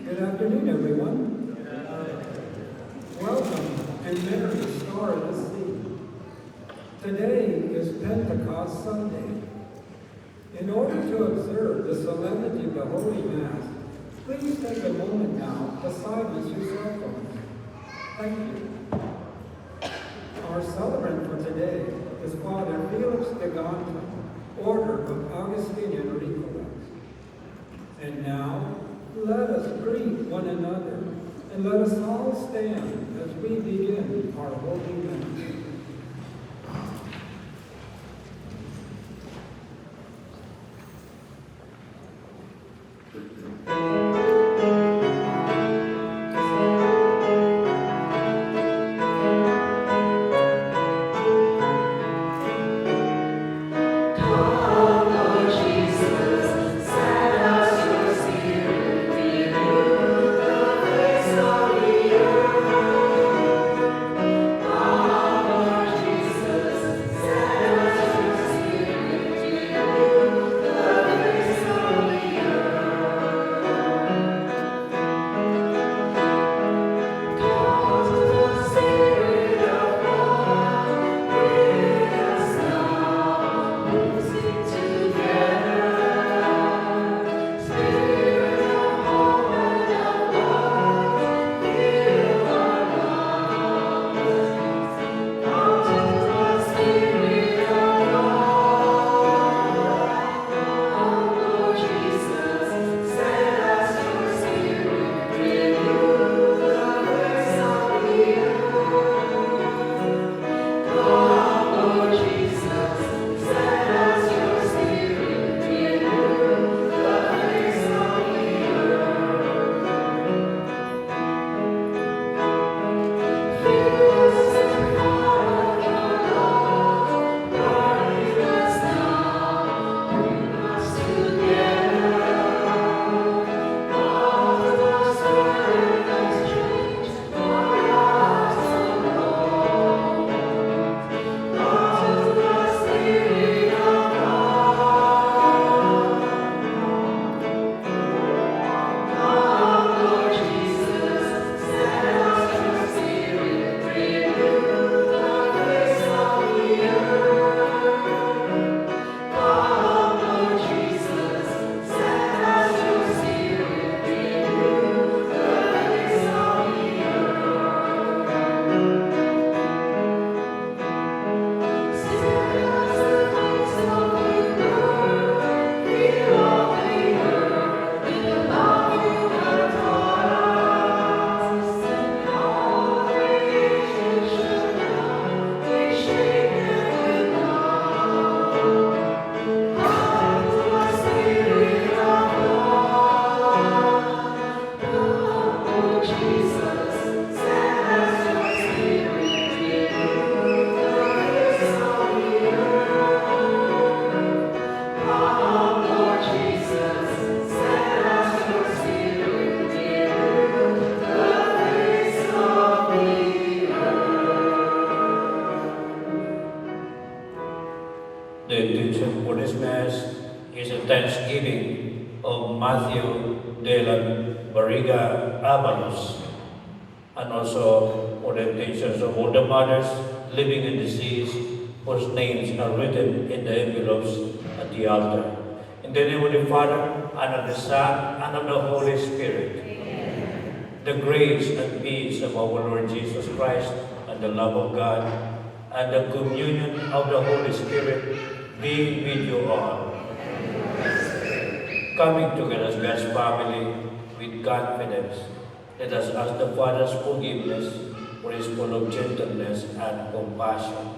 Good afternoon, everyone. Welcome and Mary, Star of the Sea. Today is Pentecost Sunday. In order to observe the solemnity of the Holy Mass, please take a moment now to silence your cell phones. Thank you. Our celebrant for today is Father Felix de Ganta, Order of Augustinian Recollets. And now, let us greet one another, and let us all stand as we begin our Holy Mass. The intention for this Mass is a thanksgiving of Matthew de la Barriga Avalos, and also for the intentions of all the mothers living and deceased whose names are written in the envelopes at the altar. In the name of the Father, and of the Son, and of the Holy Spirit. Amen. The grace and peace of our Lord Jesus Christ, and the love of God, and the communion of the Holy Spirit be with you all. Coming together as God's family with confidence, let us ask the Father's forgiveness, for He is full of gentleness and compassion.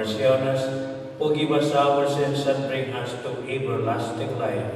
mercy on us, forgive us our sins, and bring us to everlasting life.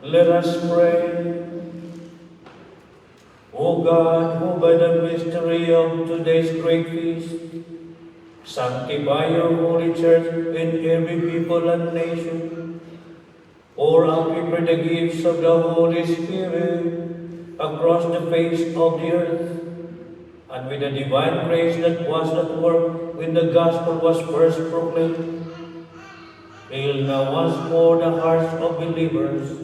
Let us pray. O God, who by the mystery of today's great feast, sanctify your holy church in every people and nation, pour out, we pray, the gifts of the Holy Spirit across the face of the earth, and with the divine grace that was at work when the gospel was first proclaimed, fill now once more the hearts of believers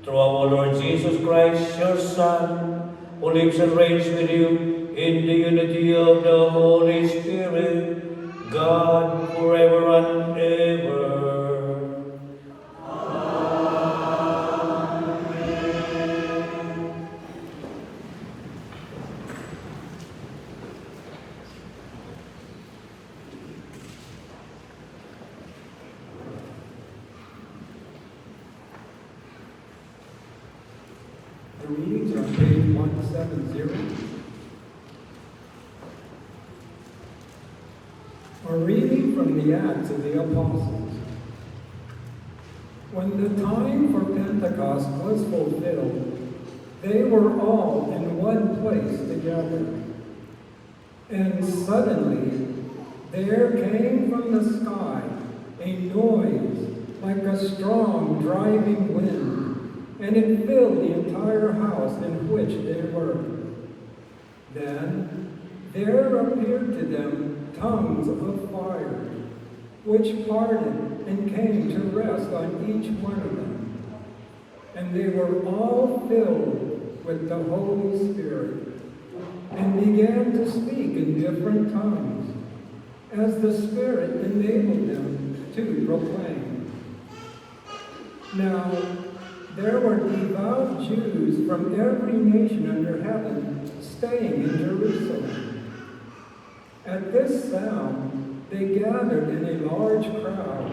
through our Lord Jesus Christ, your Son, who lives and reigns with you in the unity of the Holy Spirit, God, forever and ever. Amen. The readings are on page 170. A reading from the Acts of the Apostles. When the time for Pentecost was fulfilled, they were all in one place together. And suddenly there came from the sky a noise like a strong driving wind, and it filled the entire house in which they were. Then there appeared to them tongues of fire, which parted and came to rest on each one of them. And they were all filled with the Holy Spirit, and began to speak in different tongues, as the Spirit enabled them to proclaim. Now, there were devout Jews from every nation under heaven staying in Jerusalem. At this sound, they gathered in a large crowd,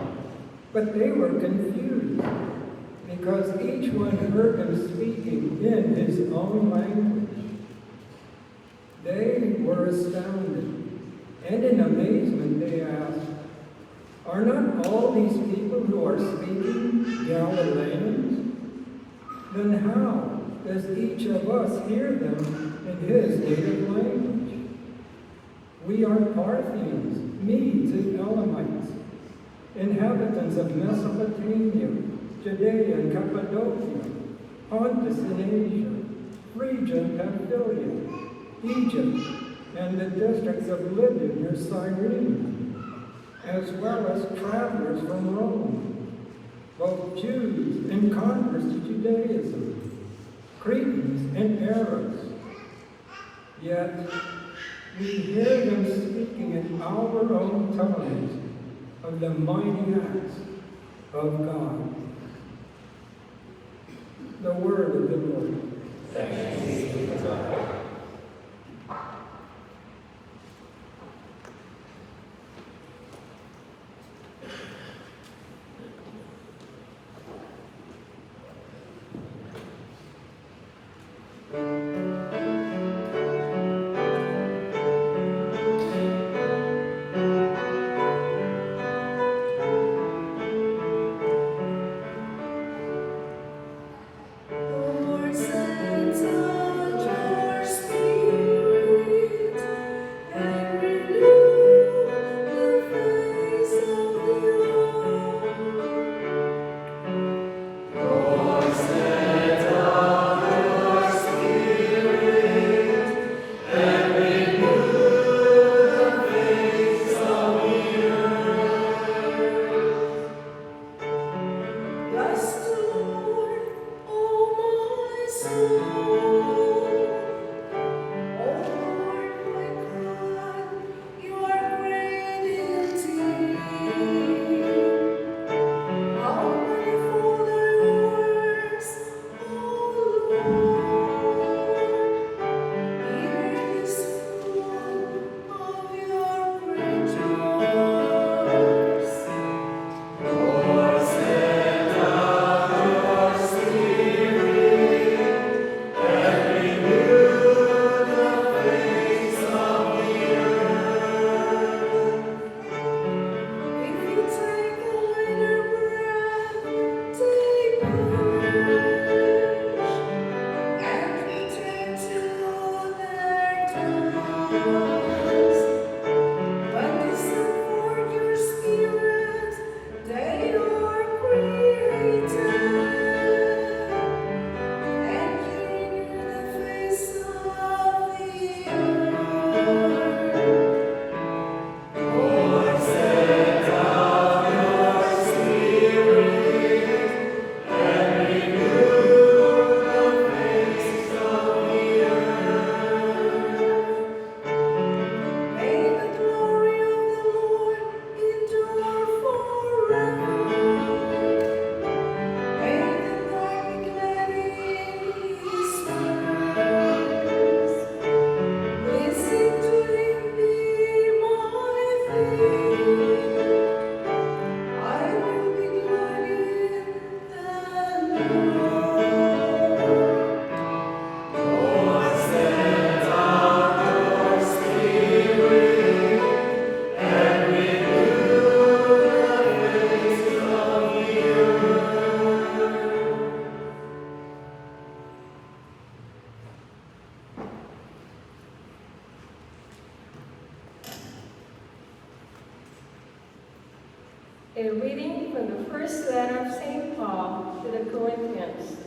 but they were confused, because each one heard them speaking in his own language. They were astounded, and in amazement they asked, "Are not all these people who are speaking Galileans? Then how as each of us hear them in his native language. We are Parthians, Medes, and Elamites, inhabitants of Mesopotamia, Judea and Cappadocia, Pontus in Asia, Phrygia and Pamphylia, Egypt, and the districts of Libya near Cyrene, as well as travelers from Rome, both Jews and converts to Judaism, Cretans and Arabs. Yet we hear them speaking in our own tongues of the mighty acts of God. The word of the Lord. Thanks be to God. A reading from the first letter of St. Paul to the Corinthians.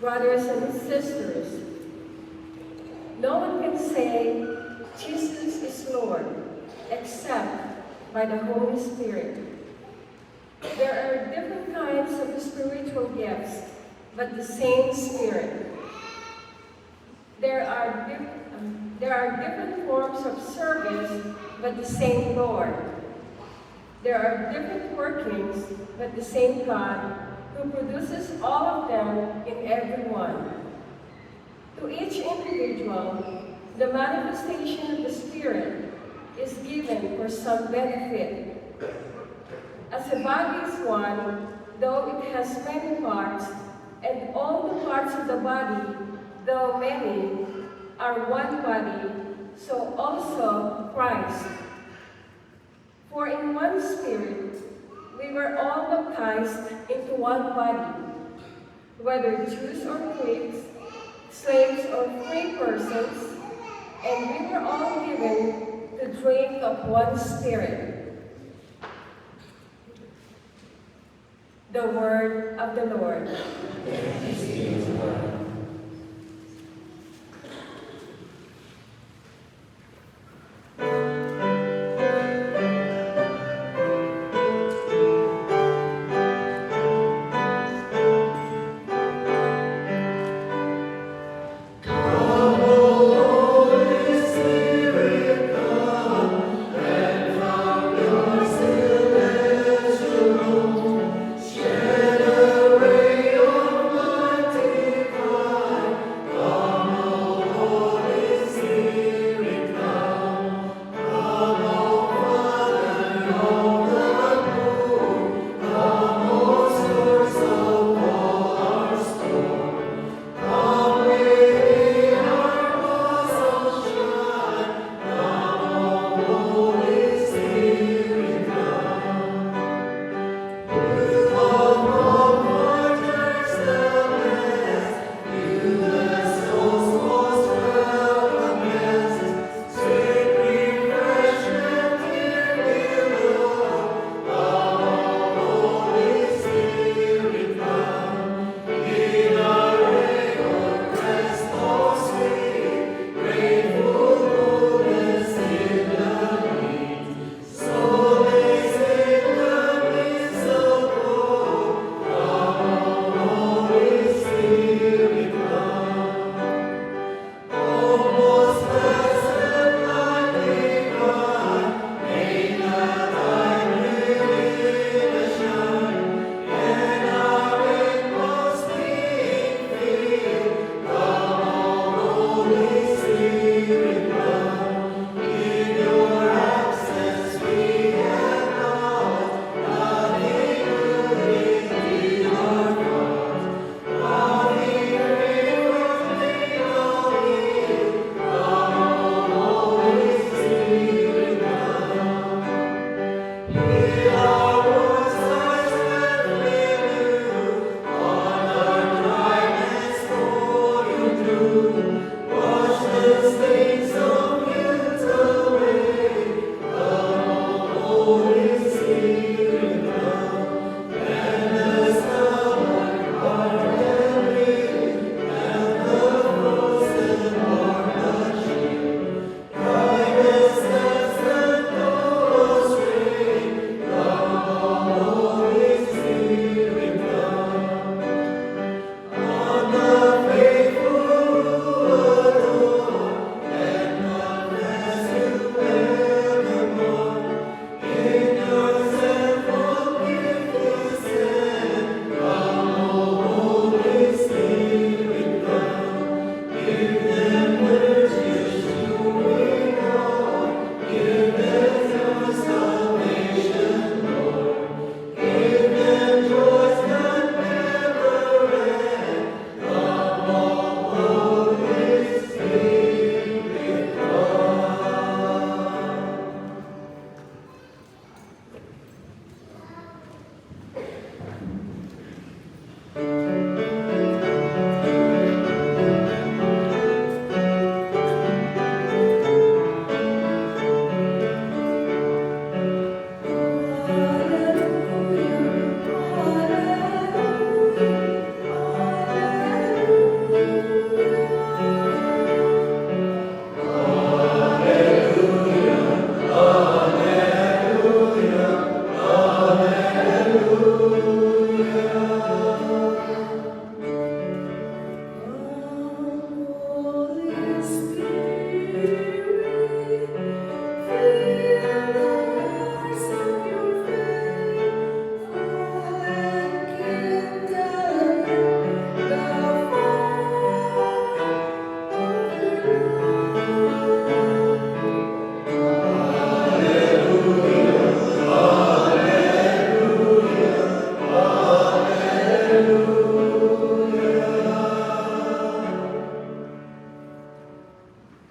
Brothers and sisters, no one can say Jesus is Lord except by the Holy Spirit. There are different kinds of spiritual gifts, but the same Spirit. There are different forms of service, but the same Lord. There are different workings, but the same God, who produces all of them in everyone. To each individual, the manifestation of the Spirit is given for some benefit. As the body is one, though it has many parts, and all the parts of the body, though many, are one body, so also Christ. For in one Spirit we were all baptized into one body, whether Jews or Greeks, slaves or free persons, and we were all given to drink of one Spirit. The word of the Lord.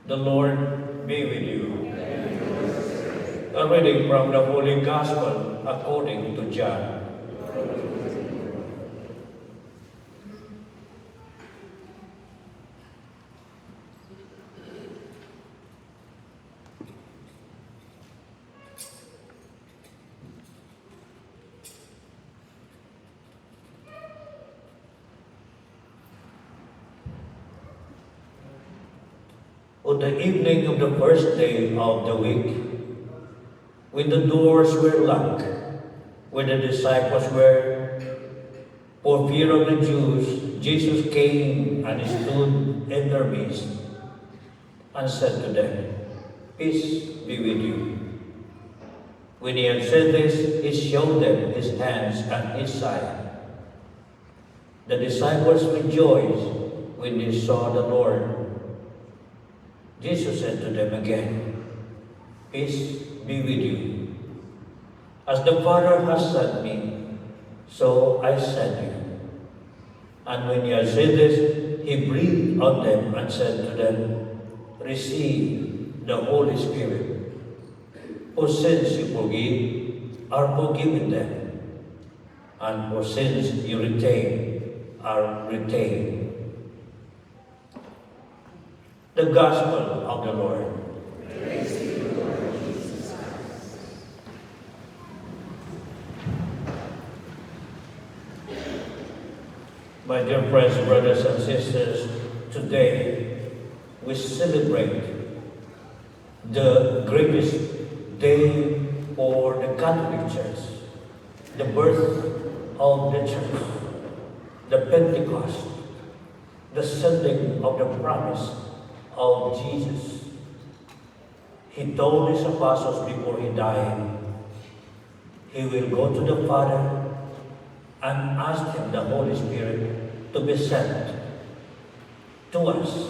The Lord be with you. A reading from the Holy Gospel according to John. On the evening of the first day of the week, when the doors were locked, where the disciples were, for fear of the Jews, Jesus came and stood in their midst and said to them, "Peace be with you." When he had said this, he showed them his hands and his side. The disciples rejoiced when they saw the Lord. Jesus said to them again, "Peace be with you. As the Father has sent me, so I send you." And when he had said this, he breathed on them and said to them, "Receive the Holy Spirit. For sins you forgive are forgiven them, and for sins you retain are retained." The Gospel of the Lord. Praise to you, Lord Jesus Christ. My dear friends, brothers and sisters, today we celebrate the greatest day for the Catholic Church, the birth of the Church, the Pentecost, the sending of the promise of Jesus. He told his apostles before he died, he will go to the Father and ask him, the Holy Spirit, to be sent to us.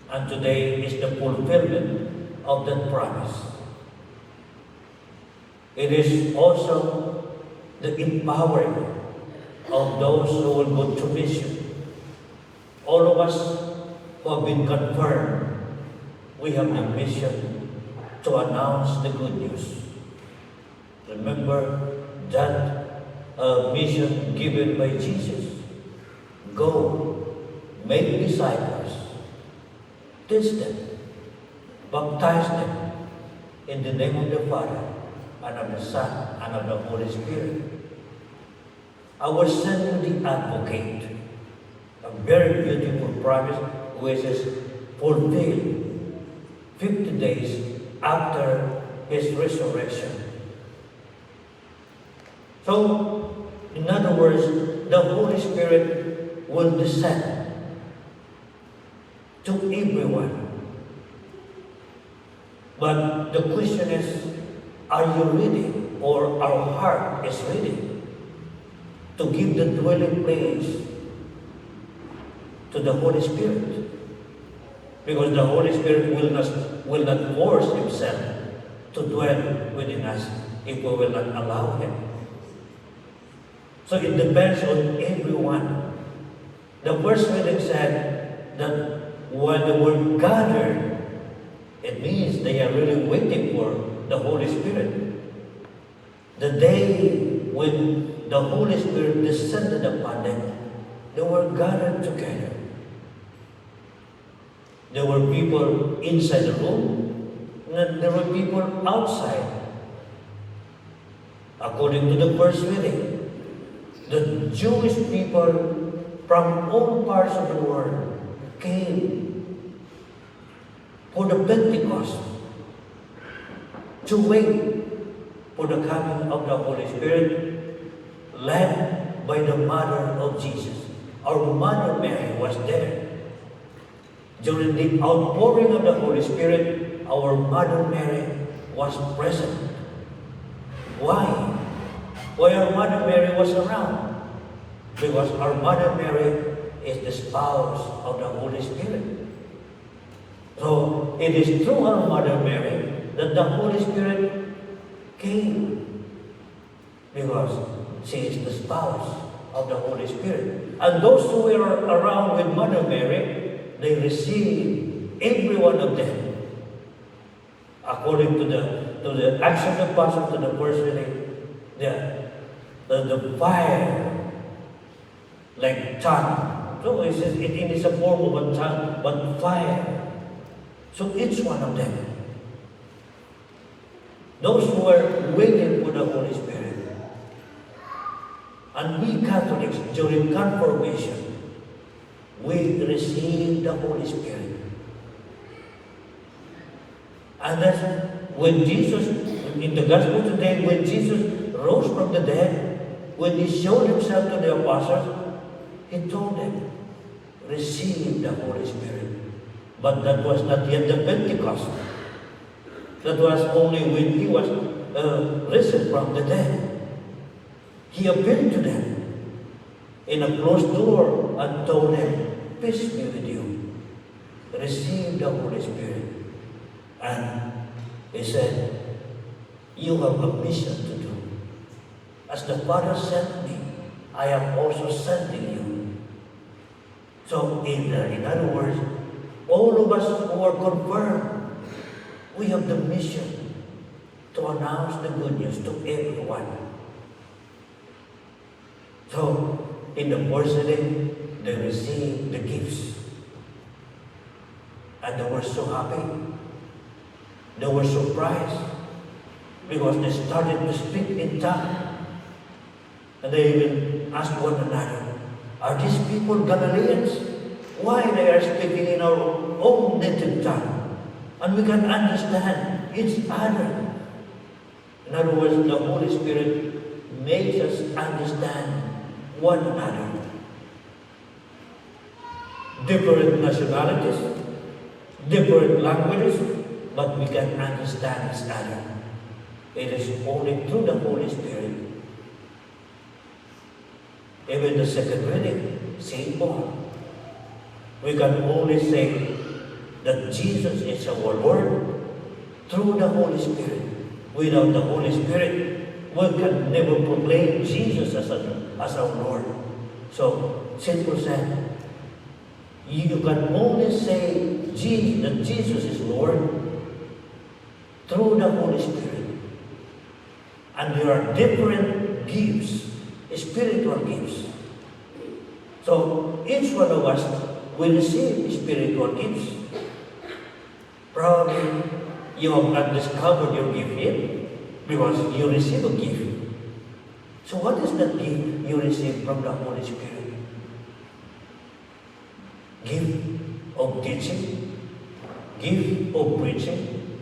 And today is the fulfillment of that promise. It is also the empowering of those who will go to mission. All of us who have been confirmed, we have the mission to announce the good news. Remember that mission given by Jesus. Go, make disciples, teach them, baptize them in the name of the Father, and of the Son, and of the Holy Spirit. I will send you the Advocate, a very beautiful promise which is fulfilled 50 days after his resurrection. So, in other words, the Holy Spirit will descend to everyone. But the question is, are you ready, or our heart is ready to give the dwelling place to the Holy Spirit? Because the Holy Spirit will not force himself to dwell within us if we will not allow him. So it depends on everyone. The first reading said that when they were gathered, it means they are really waiting for the Holy Spirit. The day when the Holy Spirit descended upon them, they were gathered together. There were people inside the room, and there were people outside. According to the first reading, the Jewish people from all parts of the world came for the Pentecost to wait for the coming of the Holy Spirit, led by the mother of Jesus. Our Mother Mary was there. During the outpouring of the Holy Spirit, our Mother Mary was present. Why? Why our Mother Mary was around? Because our Mother Mary is the spouse of the Holy Spirit. So, it is through our Mother Mary that the Holy Spirit came, because she is the spouse of the Holy Spirit. And those who were around with Mother Mary, they received, every one of them, according to the Acts of the Apostles, to the first reading, the fire like tongue. So it is a form of a tongue, but fire. So each one of them, those who were waiting for the Holy Spirit. And we Catholics, during confirmation, we receive the Holy Spirit. And that's when Jesus, in the gospel today, when Jesus rose from the dead, when he showed himself to the apostles, he told them, receive the Holy Spirit. But that was not yet the Pentecost. That was only when he was risen from the dead. He appeared to them in a closed door and told them, peace be with you. Receive the Holy Spirit. And he said, you have a mission to do. As the Father sent me, I am also sending you. So in other words, all of us who are confirmed, we have the mission to announce the good news to everyone. So in the first day, they received the gifts. And they were so happy. They were surprised because they started to speak in tongues. And they even asked one another, are these people Galileans? Why they are speaking in our own native tongue? And we can understand each other. In other words, the Holy Spirit makes us understand one another. Different nationalities, different languages, but we can understand each other. It is only through the Holy Spirit. Even the second reading, St. Paul, we can only say that Jesus is our Lord through the Holy Spirit. Without the Holy Spirit, we can never proclaim Jesus as our Lord. So, St. Paul said, you can only say that Jesus is Lord through the Holy Spirit. And there are different gifts, spiritual gifts. So each one of us will receive spiritual gifts. Probably you have not discovered your gift yet because you receive a gift. So what is that gift you receive from the Holy Spirit? Gift of teaching, gift of preaching,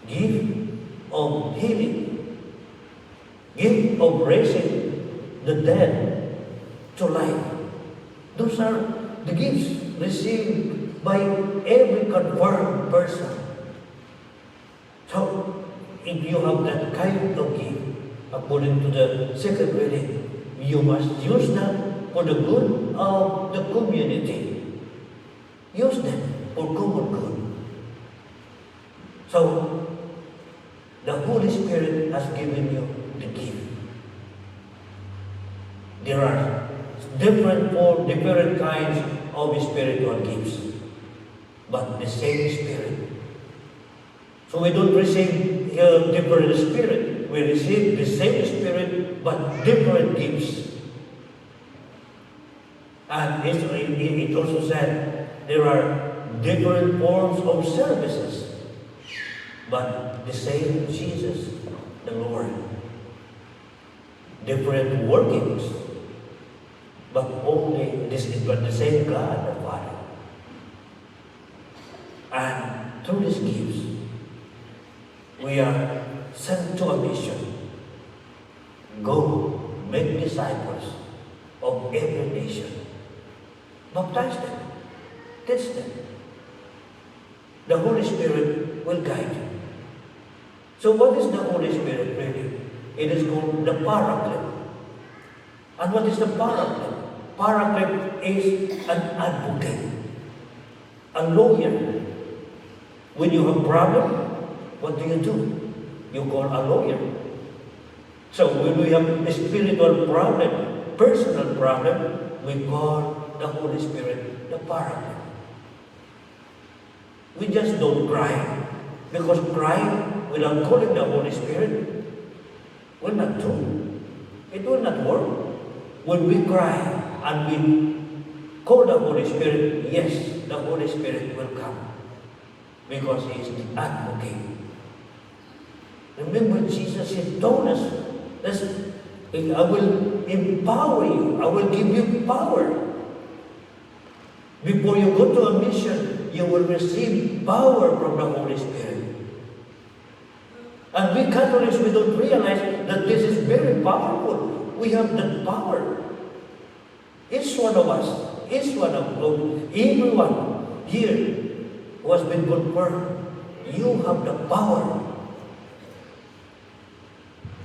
gift of healing, gift of raising the dead to life. Those are the gifts received by every confirmed person. So, if you have that kind of gift, according to the second reading, you must use that for the good of the community. Use them for common good. So, the Holy Spirit has given you the gift. There are different kinds of spiritual gifts, but the same Spirit. So we don't receive different spirit. We receive the same Spirit, but different gifts. And it also said there are different forms of services, but the same Jesus, the Lord. Different workings, but the same God, the Father. And through these gifts, we are sent to a mission. Go, make disciples of every nation. Baptize them, teach them. The Holy Spirit will guide you. So what is the Holy Spirit really? It is called the Paraclete. And what is the Paraclete? Paraclete is an advocate, a lawyer. When you have a problem, what do? You call a lawyer. So when we have a spiritual problem, personal problem, we call the Holy Spirit the Paraclete. We just don't cry, because crying without calling the Holy Spirit will not do. It will not work. When we cry and we call the Holy Spirit, yes, the Holy Spirit will come, because He is the advocate. Remember, Jesus had told us, I will empower you, I will give you power. Before you go to a mission, you will receive power from the Holy Spirit. And we Catholics, we don't realize that this is very powerful. We have that power. Each one of us, everyone here who has been confirmed, you have the power.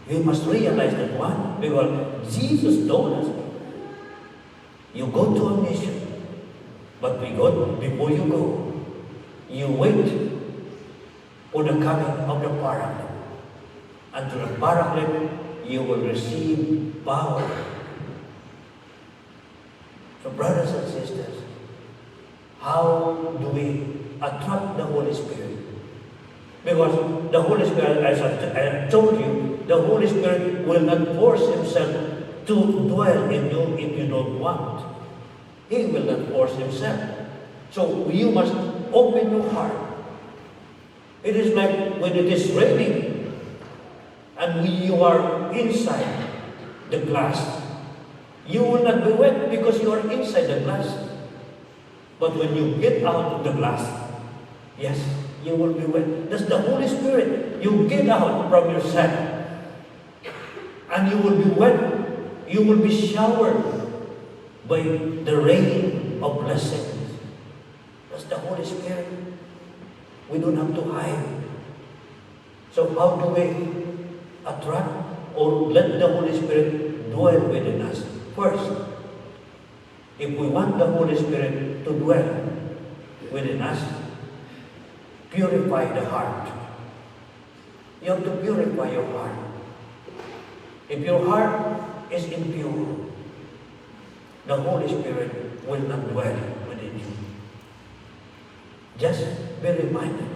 We must realize that one, because Jesus told us, you go to a mission, but before you go, you wait for the coming of the Paraclete. And through the Paraclete, you will receive power. So brothers and sisters, how do we attract the Holy Spirit? Because the Holy Spirit, as I told you, the Holy Spirit will not force Himself to dwell in you if you don't want. He will not force Himself. So you must open your heart. It is like when it is raining and you are inside the glass. You will not be wet because you are inside the glass. But when you get out of the glass, yes, you will be wet. That's the Holy Spirit. You get out from yourself and you will be wet. You will be showered by the rain of blessings. That's the Holy Spirit. We don't have to hide. So how do we attract or let the Holy Spirit dwell within us? First, if we want the Holy Spirit to dwell within us, purify the heart. You have to purify your heart. If your heart is impure, the Holy Spirit will not dwell within you. Just be reminded,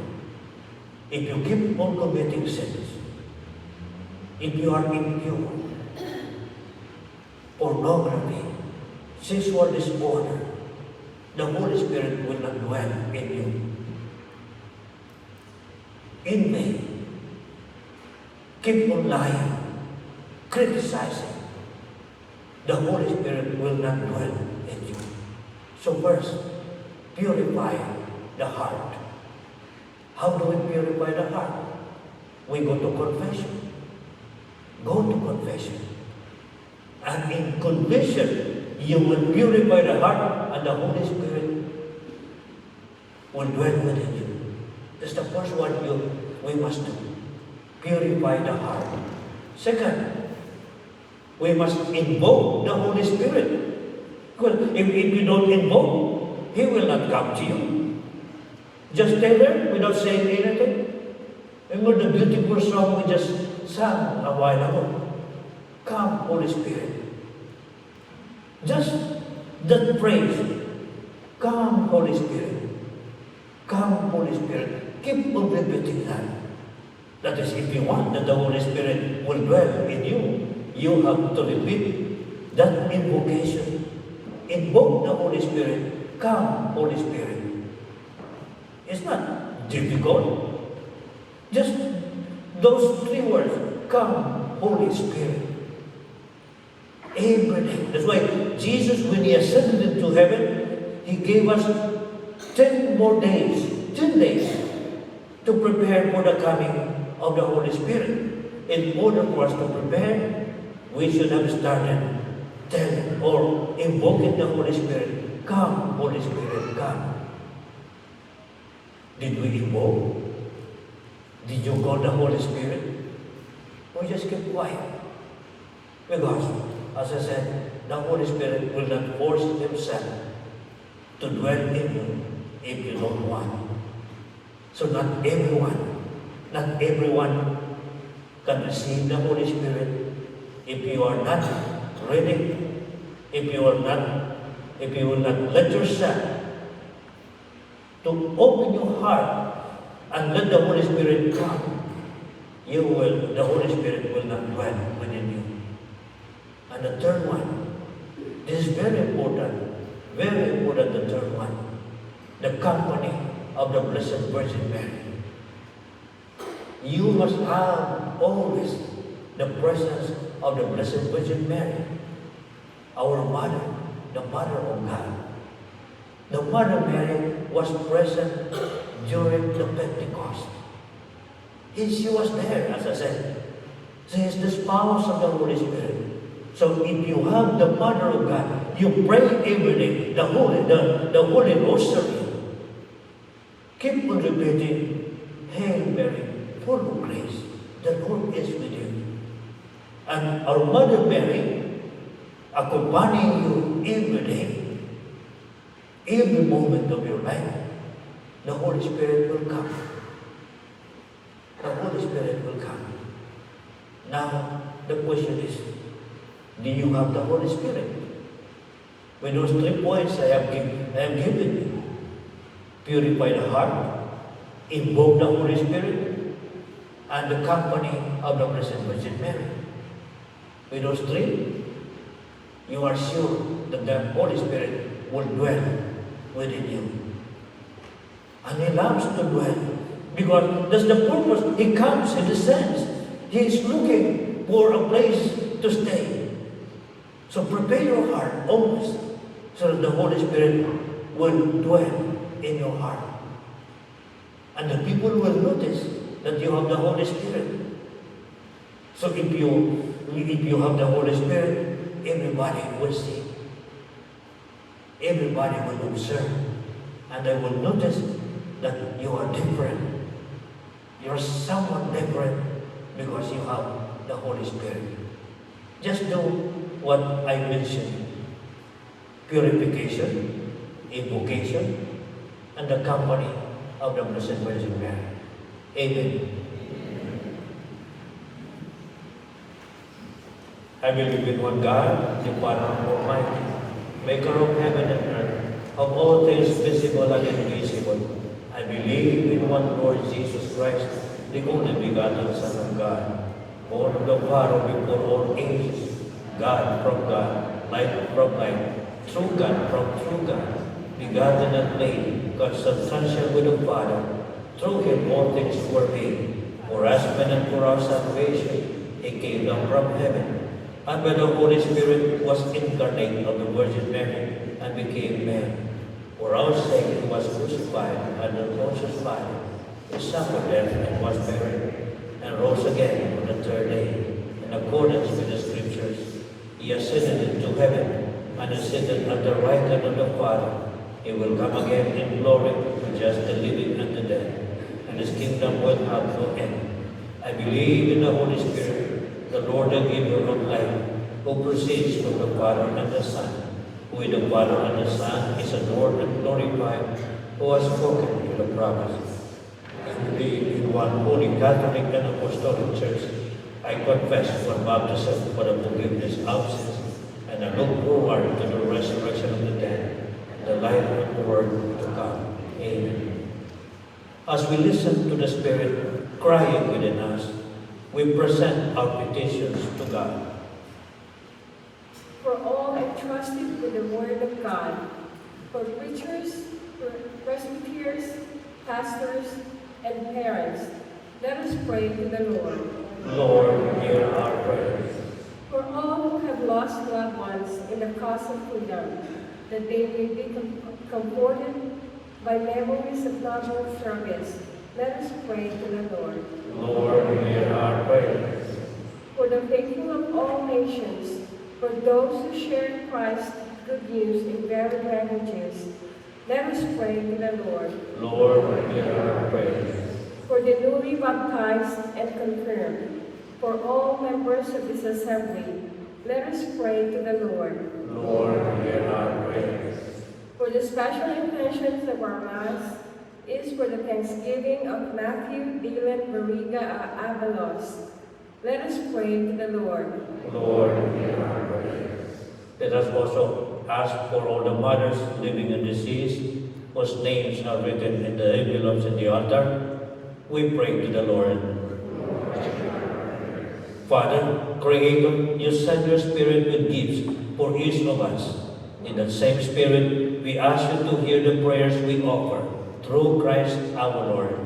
if you keep on committing sins, if you are impure, pornography, sexual disorder, the Holy Spirit will not dwell in you. Envy, keep on lying, criticizing, the Holy Spirit will not dwell in you. So first, purify the heart. How do we purify the heart? We go to confession. Go to confession. And in confession, you will purify the heart and the Holy Spirit will dwell within you. That's the first one we must do. Purify the heart. Second, we must invoke the Holy Spirit. Because if you don't invoke, He will not come to you. Just stay there without saying anything. Remember the beautiful song we just sang a while ago? Come, Holy Spirit. Just that phrase. Come, Holy Spirit. Come, Holy Spirit. Keep on repeating that. That is, if you want that the Holy Spirit will dwell in you, you have to repeat that invocation. Invoke the Holy Spirit. Come, Holy Spirit. It's not difficult. Just those three words. Come, Holy Spirit. Every day. That's why Jesus, when He ascended into heaven, He gave us 10 more days, 10 days, to prepare for the coming of the Holy Spirit. In order for us to prepare, we should have started telling or invoking the Holy Spirit. Come, Holy Spirit, come. Did we invoke? Did you call the Holy Spirit? Or just keep quiet? Because, as I said, the Holy Spirit will not force Himself to dwell in you if you don't want. So not everyone can receive the Holy Spirit if you are not ready, if you will not let yourself to open your heart and let the Holy Spirit come. The Holy Spirit will not dwell within you. And the third one, this is very important, the third one, the company of the Blessed Virgin Mary. You must have always the presence of the Blessed Virgin Mary, our Mother, the Mother of God. The Mother Mary was present during the Pentecost. She was there, as I said. She is the spouse of the Holy Spirit. So if you have the Mother of God, you pray every day, the Holy Rosary. Keep on repeating, Hail Mary, full of grace, the Lord is with you. And our Mother Mary, accompanying you every day, every moment of your life, the Holy Spirit will come. The Holy Spirit will come. Now, the question is, do you have the Holy Spirit? With those 3 points I have given you. Purify the heart, invoke the Holy Spirit, and the company of the Blessed Virgin Mary. With those 3, you are sure that the Holy Spirit will dwell within you. And He loves to dwell because that's the purpose. He comes, He descends. He is looking for a place to stay. So prepare your heart always so that the Holy Spirit will dwell in your heart. And the people will notice that you have the Holy Spirit. So if you have the Holy Spirit, everybody will see. Everybody will observe. And they will notice that you are different. You're someone different because you have the Holy Spirit. Just do what I mentioned. Purification, invocation, and the company of the Blessed Virgin Mary. Amen. I believe in one God, the Father Almighty, maker of heaven and earth, of all things visible and invisible. I believe in one Lord Jesus Christ, the only begotten Son of God, born of the Father before all ages, God from God, light from light, true God from true God, begotten and made, consubstantial with the Father. Through Him all things were made. For us men and for our salvation, He came down from heaven, and by the Holy Spirit was incarnate of the Virgin Mary, and became man. For our sake He was crucified under Pontius Pilate. He suffered death and was buried, and rose again on the 3rd day. In accordance with the Scriptures, He ascended into heaven, and is seated at the right hand of the Father. He will come again in glory to judge the living and the dead, and His kingdom will have no end. I believe in the Holy Spirit, the Lord, the giver of life, who proceeds from the Father and the Son, who with the Father and the Son is adored and glorified, who has spoken to the prophets. I believe in one holy Catholic and Apostolic Church. I confess one baptism for the forgiveness of sins, and I look forward to the resurrection of the dead, the life of the world to come. Amen. As we listen to the Spirit crying within us, we present our petitions to God. For all entrusted with the Word of God, for preachers, for presbyters, pastors, and parents, let us pray to the Lord. Lord, hear our prayers. For all who have lost loved ones in the cause of freedom, that they may be comforted by memories of noble service, let us pray to the Lord. Lord, hear our prayers. For the faithful of all nations, for those who share Christ's good news in varied languages, let us pray to the Lord. Lord, hear our prayers. For the newly baptized and confirmed, for all members of this assembly, let us pray to the Lord. Lord, hear our prayers. For the special intentions of our Mass is for the thanksgiving of Matthew Dylan Barriga Avalos. Let us pray to the Lord. Lord, hear our prayers. Let us also ask for all the mothers living and deceased, whose names are written in the envelopes in the altar. We pray to the Lord. Father, Creator, you send your Spirit with gifts for each of us. In that same Spirit, we ask you to hear the prayers we offer through Christ our Lord.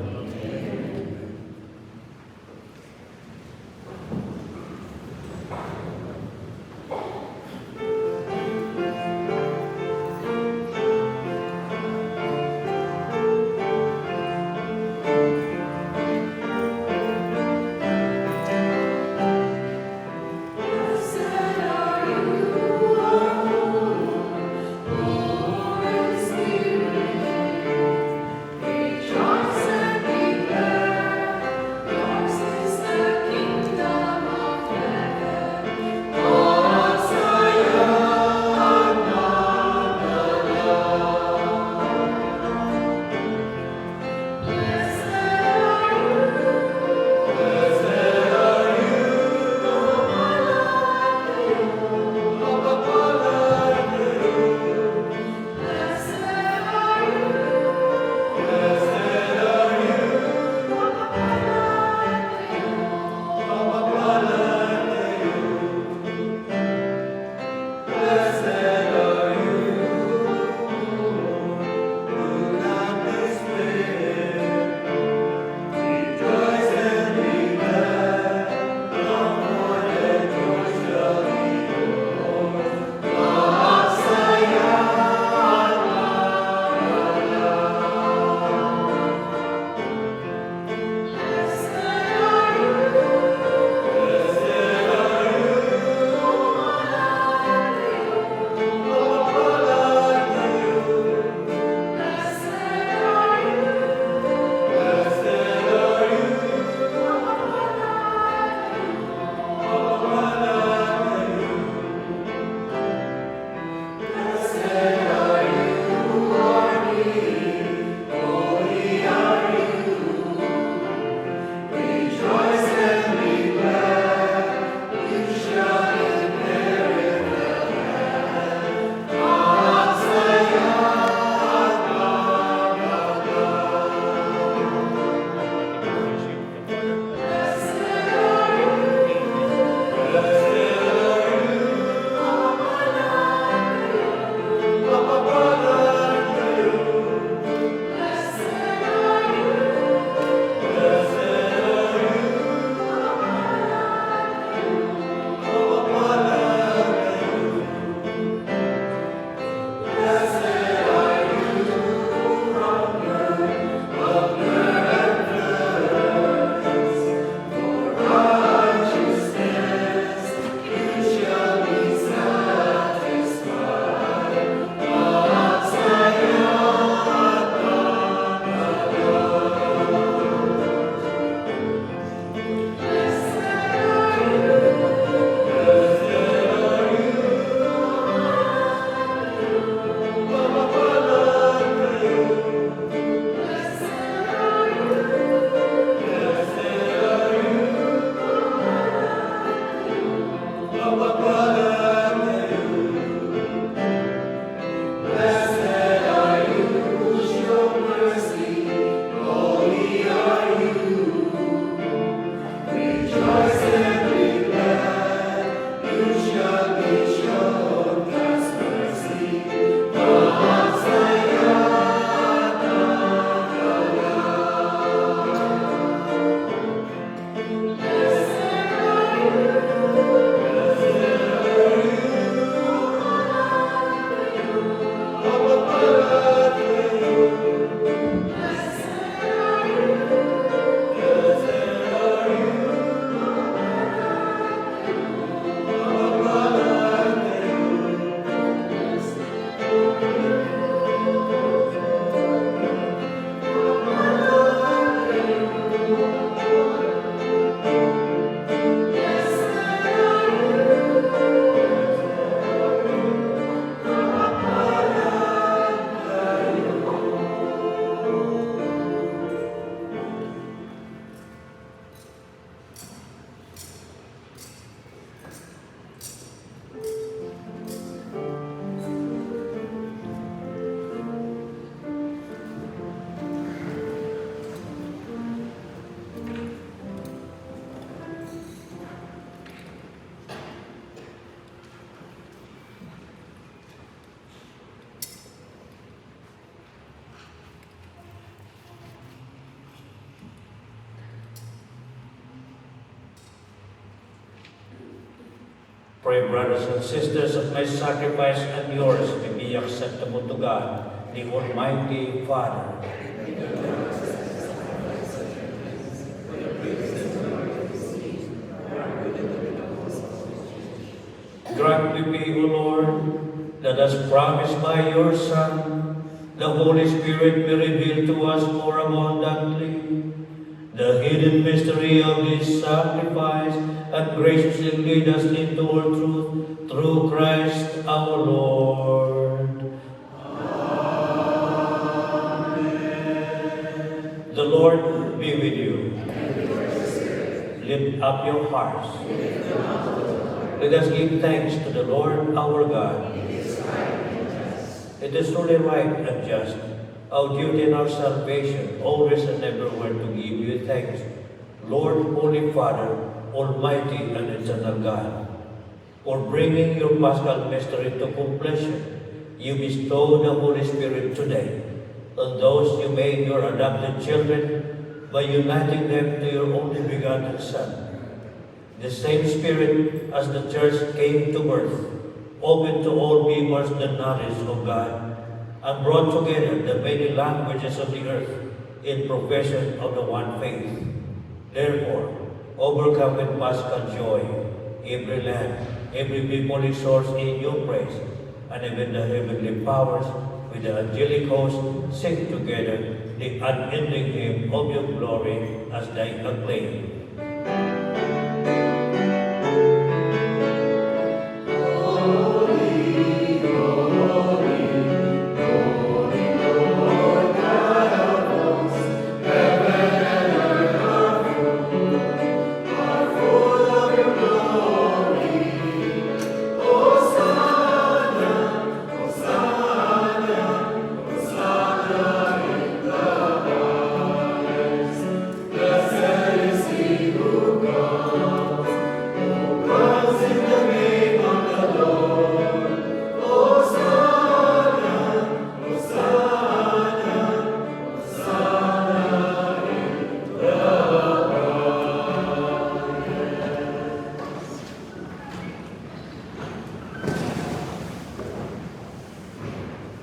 Pray, brothers and sisters, that my sacrifice and yours may be acceptable to God, the Almighty Father. Grant, we pray, O Lord, that as promised by your Son, the Holy Spirit may reveal to us more abundantly the hidden mystery of this sacrifice, and graciously lead us into all truth through Christ our Lord. Amen. The Lord be with you. Lift up your hearts. Let us give thanks to the Lord our God. It is truly right and just, our duty and our salvation, always and everywhere to give you thanks, Lord, Holy Father, Almighty and eternal God. For bringing your Paschal mystery to completion, you bestow the Holy Spirit today on those you made your adopted children by uniting them to your only begotten Son. The same Spirit as the Church came to birth, opened to all believers the knowledge of God, and brought together the many languages of the earth in profession of the one faith. Therefore, overcome with Paschal joy, every land, every people exalts in your praise, and even the heavenly powers with the angelic host sing together the unending hymn of your glory as they acclaim.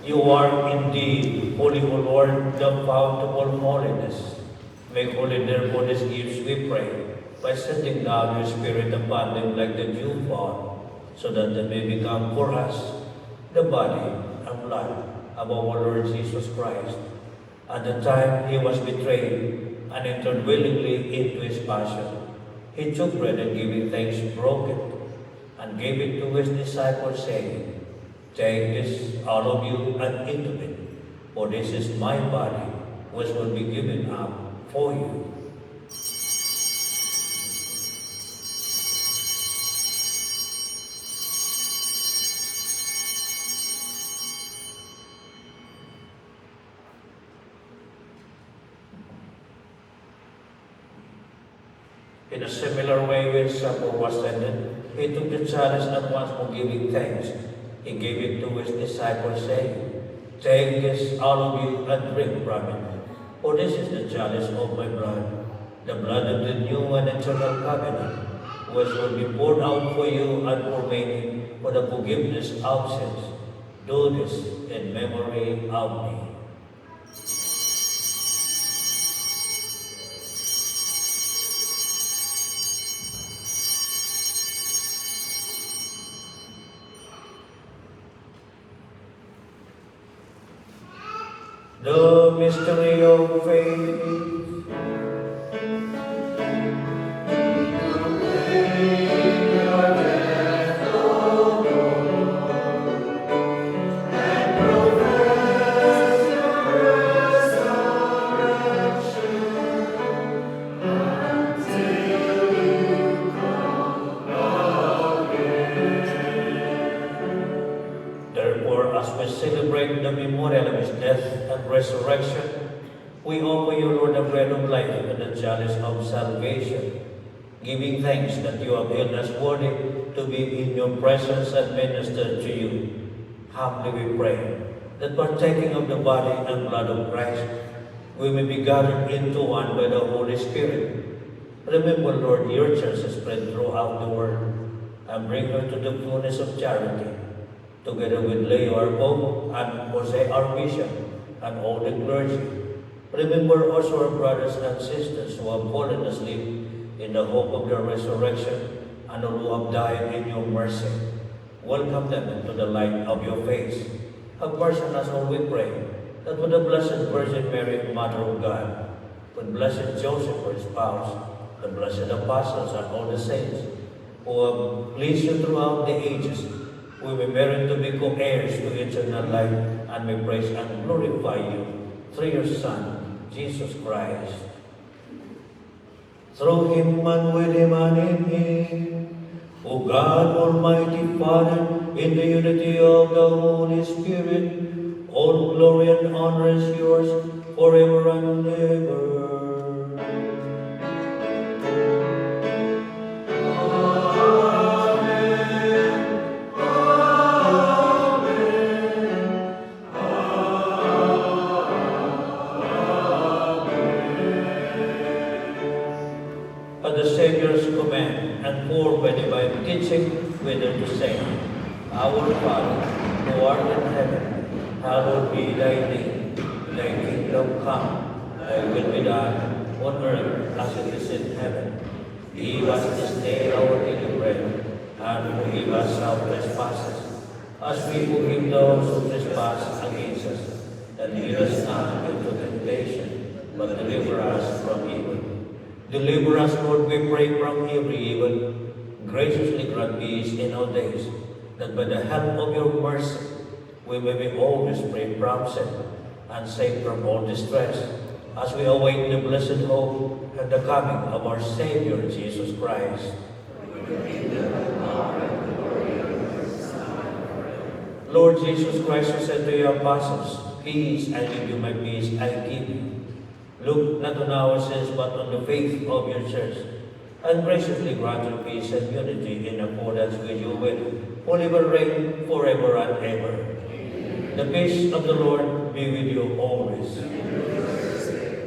You are indeed holy, O Lord, the fount of all holiness. Make holy therefore these gifts, we pray, by sending down your Spirit upon them like the dew fall, so that they may become for us the body and blood of our Lord Jesus Christ. At the time he was betrayed and entered willingly into his passion, he took bread and giving thanks, broke it, and gave it to his disciples, saying, Take this, all of you, and eat of it, for this is my body, which will be given up for you. In a similar way, when supper was ended, he took the chalice and once more giving thanks, he gave it to his disciples, saying, Take this, all of you, and drink from it, for this is the chalice of my blood, the blood of the new and eternal covenant, which will be poured out for you and for many for the forgiveness of sins. Do this in memory of me. The mystery of faith. Therefore, as we celebrate the memorial of his death and resurrection, we offer you, Lord, the bread of life and the chalice of salvation, giving thanks that you have held us worthy to be in your presence and minister to you. Humbly we pray that partaking of the body and blood of Christ, we may be gathered into one by the Holy Spirit. Remember, Lord, your church is spread throughout the world. and bring her to the fullness of charity, together with Leo our Pope and Jose our Bishop and all the clergy. Remember also our brothers and sisters who have fallen asleep in the hope of their resurrection and all who have died in your mercy. Welcome them into the light of your face. Have mercy on us all, we pray, that with the Blessed Virgin Mary, Mother of God, with Blessed Joseph, her spouse, the blessed apostles and all the saints, who have pleased you throughout the ages, we may merit to be co-heirs to eternal life, and may praise and glorify you through your Son, Jesus Christ. Through him and with him and in him, O God, Almighty Father, in the unity of the Holy Spirit, all glory and honor is yours forever and ever. At the Savior's command and formed by divine teaching, whether to say, Our Father, who art in heaven, hallowed be thy name. Thy kingdom come, thy will be done, on earth as it is in heaven. Give us this day our daily bread, and forgive us our trespasses, as we forgive those who trespass against us. And lead us not into temptation, but deliver us from evil. Deliver us, Lord, we pray, from every evil. Graciously grant peace in our days, that by the help of your mercy, we may be always free from sin and safe from all distress, as we await the blessed hope and the coming of our Savior, Jesus Christ. Lord Jesus Christ, who said to your apostles, Peace I leave you, my peace I give you. Look not on our sins, but on the faith of your church, and graciously grant your peace and unity in accordance with your will, who live and reign forever and ever. Amen. The peace of the Lord be with you always.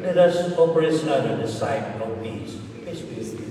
Let us offer each other the sign of peace. Peace be with you.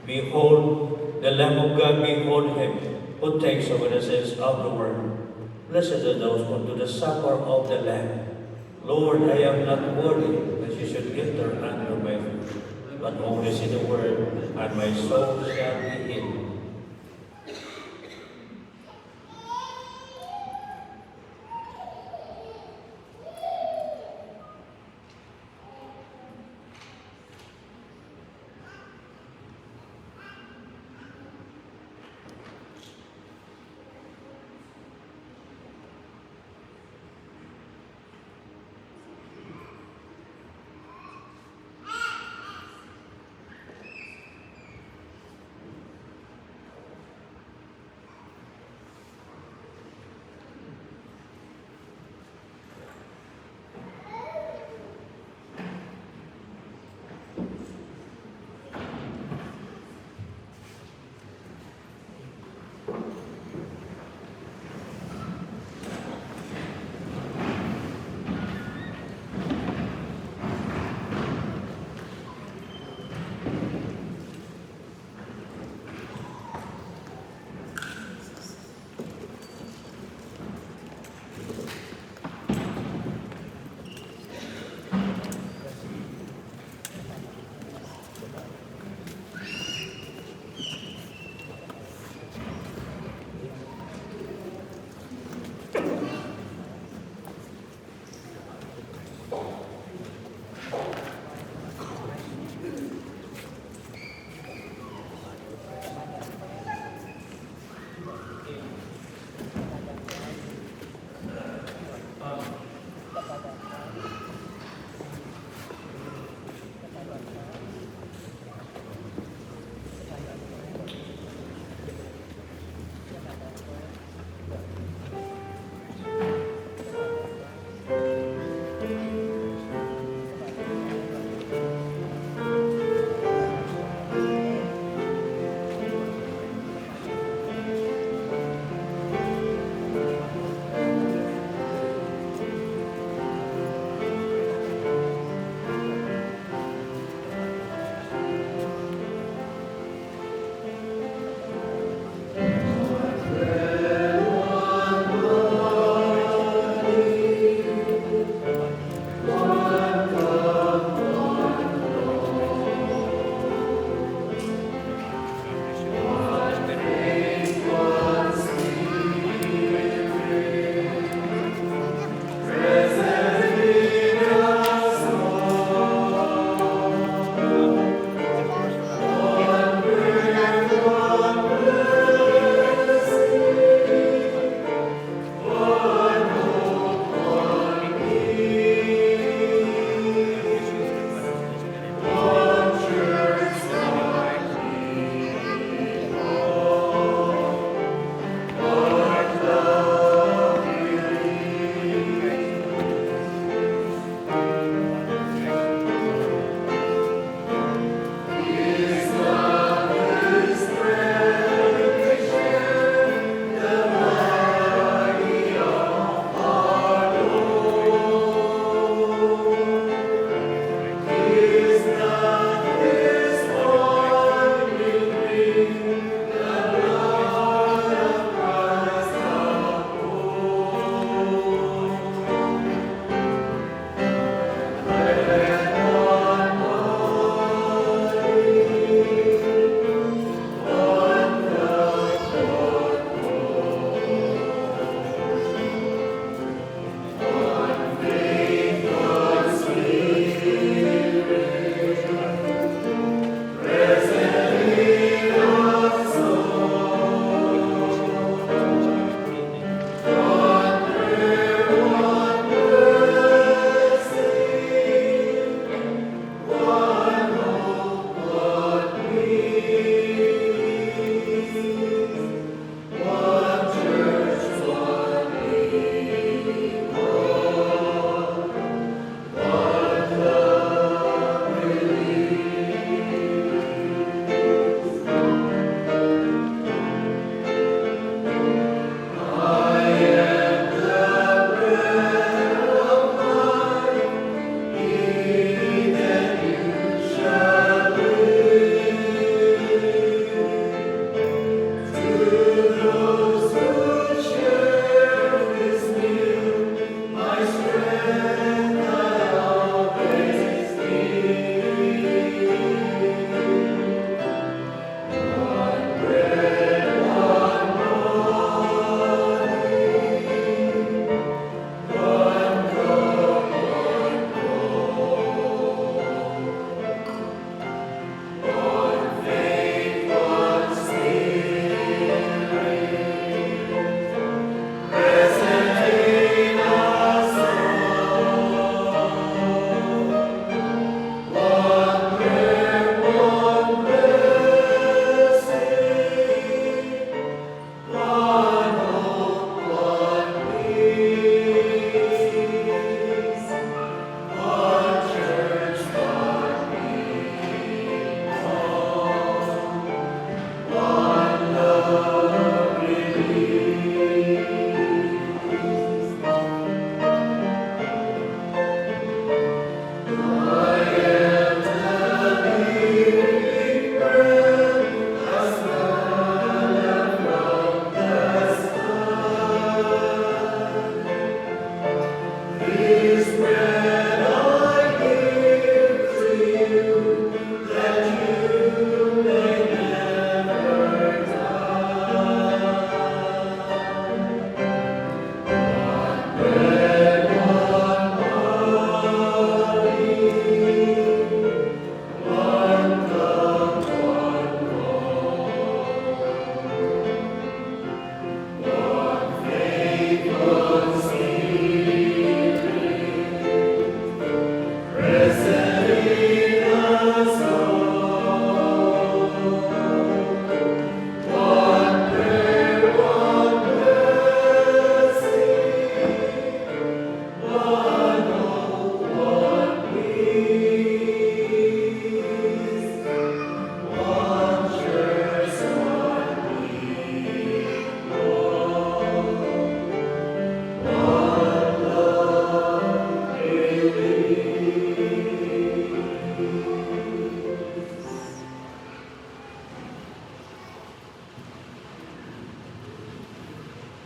Behold, the Lamb of God, behold him, who takes away the sins of the world. Blessed are those who come to the supper of the Lamb. Lord, I am not worthy that you should enter under my roof, but only say the word, and my soul shall be healed.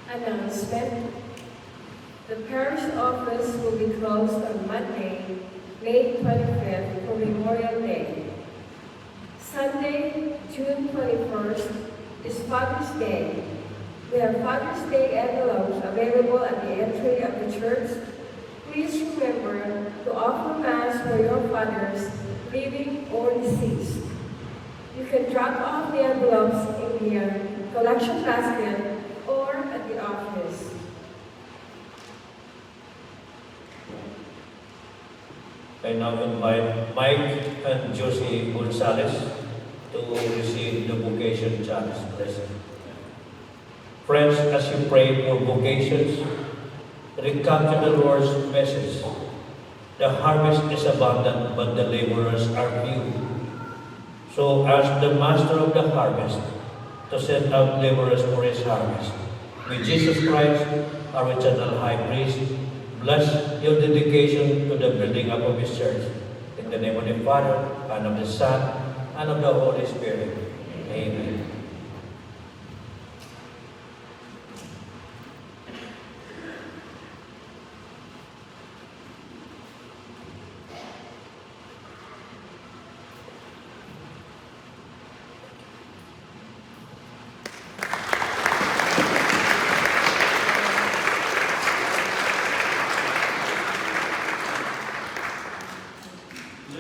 Announcement. The parish office will be closed on Monday, May 25th for Memorial Day. Sunday, June 21st is Father's Day. We have Father's Day envelopes available at the entry of the church. Please remember to offer Mass for your fathers, living or deceased. You can drop off the envelopes in the collection basket or at the office. I now invite Mike and Josie Gonzalez to receive the vocation challenge blessing. Friends, as you pray for vocations, recapture the Lord's message. The harvest is abundant, but the laborers are few. So ask the master of the harvest to send out laborers for his harvest. May Jesus Christ, our eternal high priest, bless your dedication to the building up of his church. In the name of the Father, and of the Son, and of the Holy Spirit. Amen.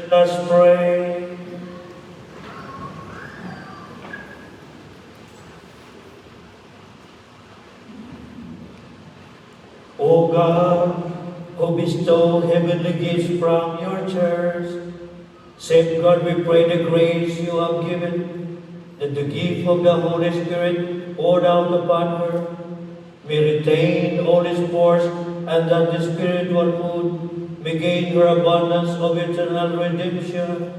Let us pray. O God, who bestow heavenly gifts from your church, safeguard, we pray, the grace you have given, that the gift of the Holy Spirit poured out upon her may retain all its force, and that the spiritual food may gain her abundance of eternal redemption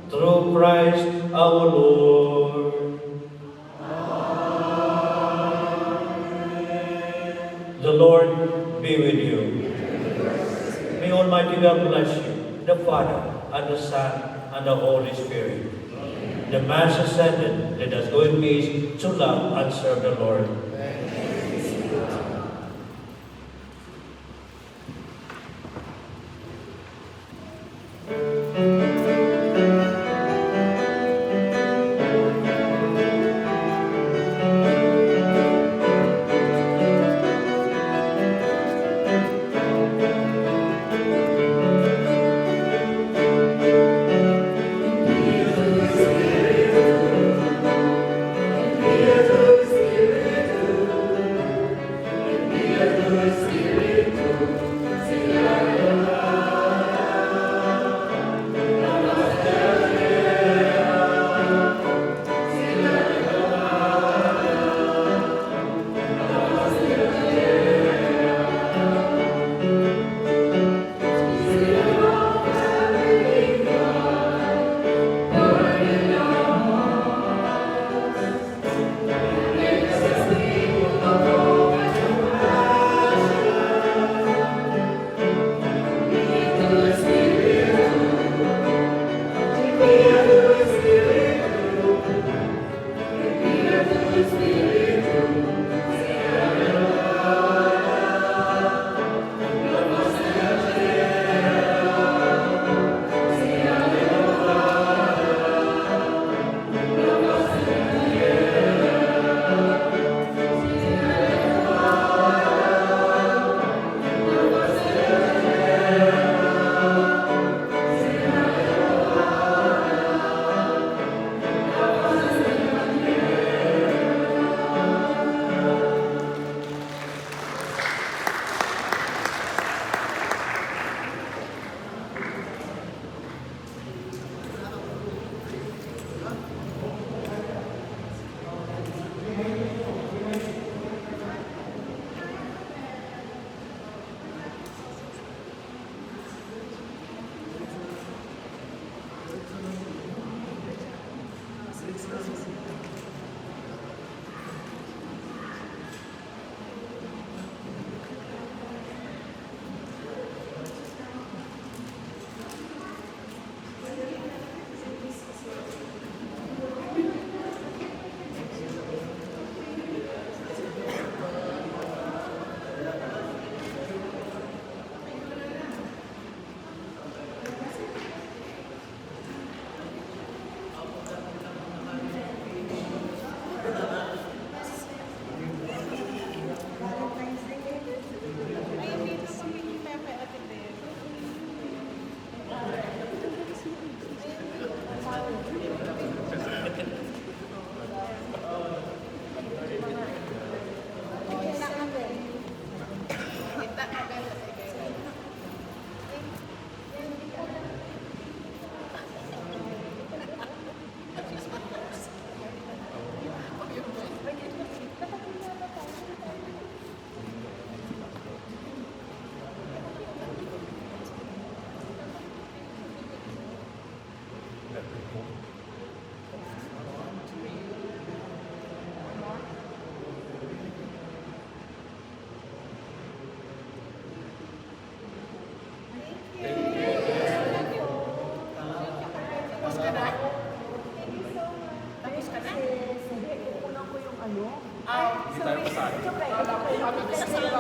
through Christ our Lord. Amen. The Lord be with you. May Almighty God bless you, the Father, and the Son, and the Holy Spirit. Amen. The Mass is ended. Let us go in peace to love and serve the Lord. Tapos ka na? Hindi, kukunan ko yung ano. Hindi tayo pasali. It's okay.